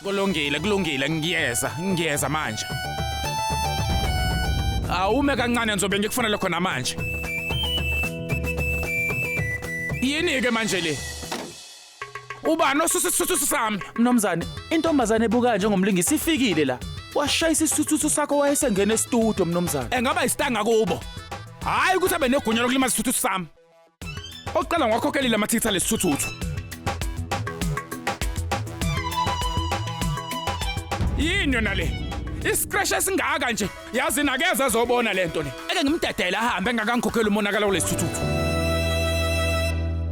Kulungile ngiyeza manje. Awume kancane ngizobe ngikufonela khona manje. Yini ke manje le? Ubani osusisuthu sami? Mnomzane, intombazane ebuka njengomlingisi ifikile la. Washayisa isithuthu sakho wayesengena e-studio mnomzane. Engaba isitanga kubo. Hayi ukuthi abe negunya lokulimaza isithuthu sami. Oqala ngwakhokhelile amathitha lesithuthu. Yini yona le? Iscratch esingaka nje. Yazi nakeze azobona lento le. Eke ngimdedela ahambe engakangikhokhela umonakalo kulesithuthu.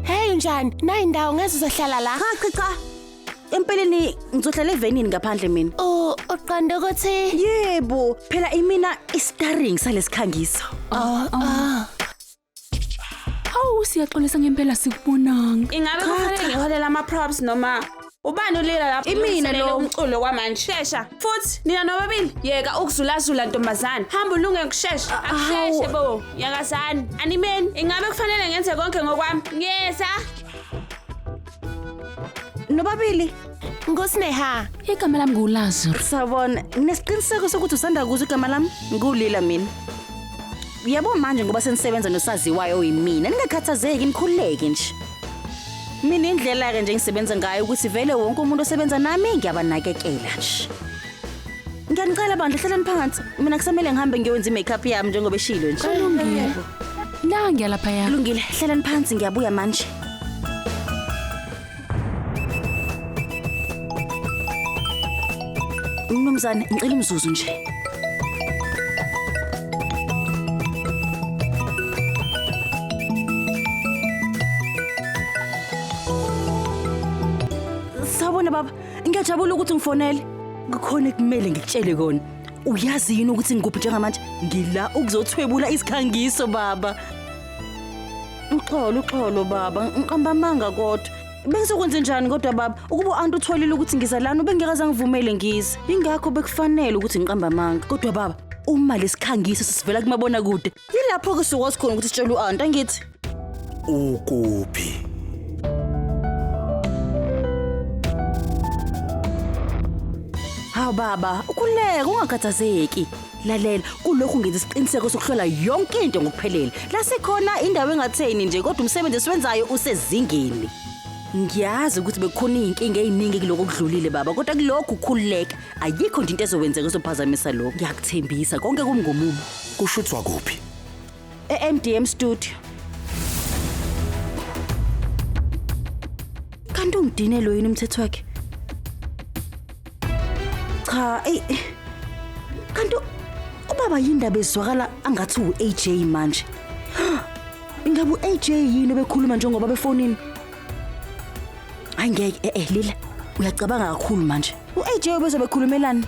Hey njani? Nayi indawo ngeze uzohlala la. Cha. Empeleni ngizohlala evenini ngaphandle mina. Uqonde ukuthi Yebo, phela imina i-starring salesikhangiso. Hawu siyaxolisa ngempela sikubonanga. Ingabe kufanele ngiholela ama-props noma ubani ulila lapho? Imina lo umculo kwamanje. Shesha. Futhi nina nobabili yeka ukuzulazula ntombazana. Hamba ulunge ngokushesha. Akusheshe bo. Yakazani. Animeni. Ingabe kufanele ngenze konke ngokwami? Ngiyeza. nobabili. ngosineha. Igama lami nguLazarus. Sabona, nesiqiniseko sokuthi usanda kuza igama lami ngulila mina. Yabo manje ngoba senisebenza nosaziwayo oyimina, ningakhathazeki nikhululeke nje. Mina indlela ke nje ngisebenza ngayo ukuthi vele wonke umuntu osebenza nami ngiyabanakekela nje. Ngiyanicela bandla hlalani phansi. Mina kusamele ngihambe ngiyowenza i-makeup yami njengoba eshilo nje. Kulungile. La ngiyalapha ya. Kulungile, hlalani phansi ngiyabuya manje. Mnumzane, ngicela umzuzu nje. Sawubona baba, ngiyajabula ukuthi ngifonele. Kukhona ekumele ngikutshele kona. Uyazi yini ukuthi ngikuphi njengamanje? Ngila ukuzothwebula isikhangiso baba. Uxolo baba, ngiqamba amanga kodwa. Bengisokwenza njani kodwa baba? Ukuba uAntu utholile ukuthi ngizalana bengikaza ngivumele ngize. Ingakho bekufanele ukuthi ngiqamba amanga. Kodwa baba, uma lesikhangiso sisivela kumabona kude, yilapho kusuka khona ukuthi sitshela uAntu angithi. Ukuphi? Hawu baba, ukhuleka ungakhathazeki. Lalela, kulokhu ngenza isiqiniseko sokuhlola yonke into ngokuphelele. La sikhona indawo engatheni nje kodwa umsebenzi esiwenzayo usezingeni. Ngiyazi ukuthi bekukhona inkinga eziningi kuloko kudlulile baba, kodwa kulokhu ukukhululeka ayikho into ezowenzeka ezophazamisa lokho. Ngiyakuthembisa konke kumngomumo. Kushuthwa kuphi? eMDM studio. Kanti ungidine lo yini umthetho wakhe? Cha, kanti ubaba yindaba ezwakala angathi uAJ manje. Ingabe uAJ yini bekhuluma njengoba befonini? Angeke Lila, uyacabanga kakhulu manje. uAJ bezobekhulumelana.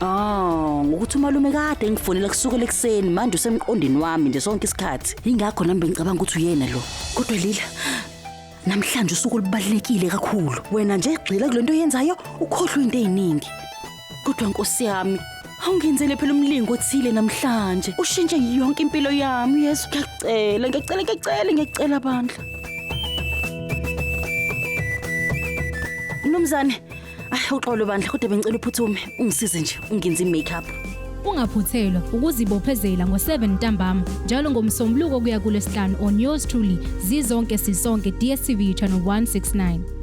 Ngokuthi umalume kade ngifonela kusukela ekseni manje usemqondini wami nje sonke isikhathi. Ingakho nami ngicabanga ukuthi uyena lo. Kodwa Lila, namhlanje usuku olubalekile kakhulu. Wena nje gxila kulento oyenzayo, ukhohlwe into eziningi. Kodwa Nkosi yami, awungenzele phela umlingo othile namhlanje. Ushintshe yonke impilo yami, Yesu. Ngiyacela bandla. Mnumzane, uxolo bandla kodwa bengicela uphuthume ungisize nje ungenze i-makeup. Ungaphuthelwa ukuzibophezela ngo7 ntambama njalo ngomsombuluko kuya kuLesihlanu on yours truly zizonke sisonke DStv channel 169.